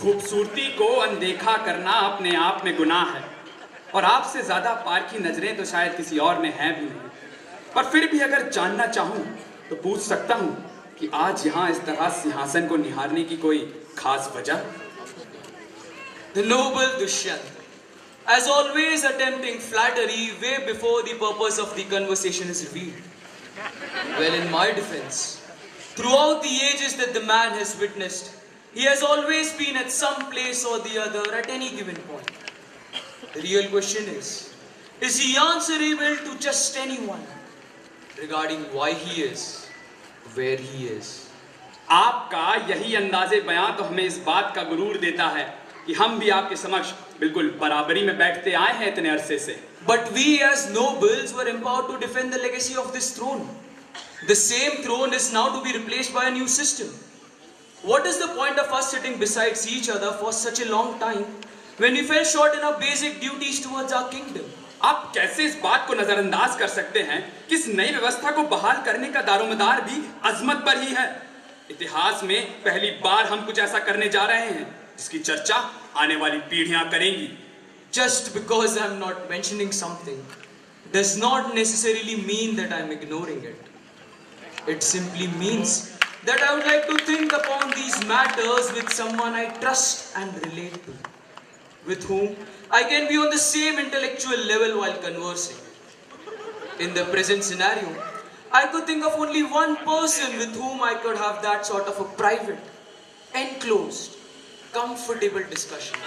खूबसूरती को अनदेखा करना अपने आप में गुनाह है, और आपसे ज्यादा पारखी नजरें तो शायद किसी और में हैं भी नहीं। पर फिर भी अगर जानना चाहूं तो पूछ सकता हूं कि आज यहां इस तरह सिंहासन को निहारने की कोई खास वजह? The noble Dushyant, as always attempting flattery way before the purpose of the conversation is revealed. Well, in my defense, throughout the ages that the man has witnessed, he has always been at some place or the other at any given point. The real question is he answerable to just anyone regarding why he is where he is? आपका यही अंदाजे बयां तो हमें इस बात का गुरूर देता है कि हम भी आपके समक्ष बिल्कुल बराबरी में बैठते आए हैं इतने अरसे से। But we as nobles were empowered to defend the legacy of this throne. The same throne is now to be replaced by a new system. What is the point of us sitting beside each other for such a long time when we fell short in our basic duties towards our kingdom? आप कैसे इस बात को नजरअंदाज कर सकते हैं कि इस नई व्यवस्था को बहाल करने का दारोमदार भी अजमत पर ही है। इतिहास में पहली बार हम कुछ ऐसा करने जा रहे हैं जिसकी चर्चा आने वाली पीढ़ियां करेंगी। Just because I am not mentioning something does not necessarily mean that I am ignoring it. It simply means that I would like to think upon these matters with someone I trust and relate to, with whom I can be on the same intellectual level while conversing. In the present scenario, I could think of only one person with whom I could have that sort of a private, enclosed, comfortable discussion.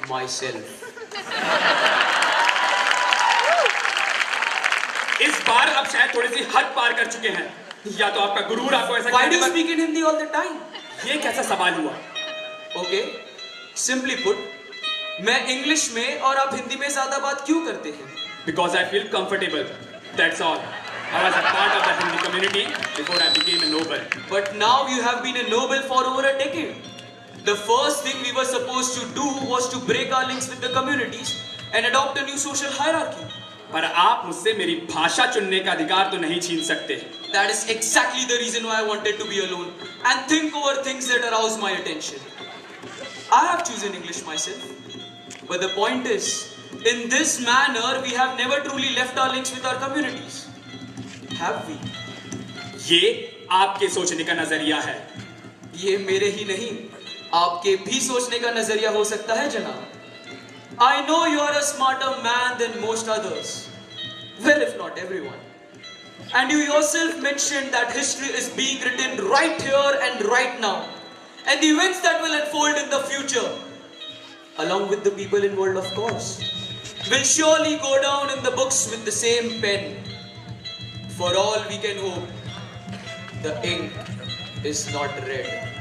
Myself. इस बार आप शायद थोड़ी सी हद पार कर चुके हैं, या तो आपका गुरूर आपको ऐसा Why do you speak in Hindi all the time? ये कैसा सवाल हुआ? Okay, simply put, मैं इंग्लिश में और आप हिंदी में ज्यादा बात क्यों करते हैं? Because I feel comfortable. That's all. I was a part of the Hindi community before I became a noble. But now you have been a noble for over a decade. The first thing we were supposed to do was to break our links with the communities and adopt a new social hierarchy. पर आप मुझसे मेरी भाषा चुनने का अधिकार तो नहीं छीन सकते। That is exactly the reason why I wanted to be alone and think over things that arouse my attention. I have chosen English myself. But the point is, in this manner, we have never truly left our links with our communities. Have we? ये आपके सोचने का नजरिया है। ये मेरे ही नहीं, आपके भी सोचने का नजरिया हो सकता है जनाब। I know you are a smarter man than most others. Well, if not everyone. And you yourself mentioned that history is being written right here and right now. And the events that will unfold in the future, along with the people involved, of course, will surely go down in the books with the same pen. For all we can hope, the ink is not red.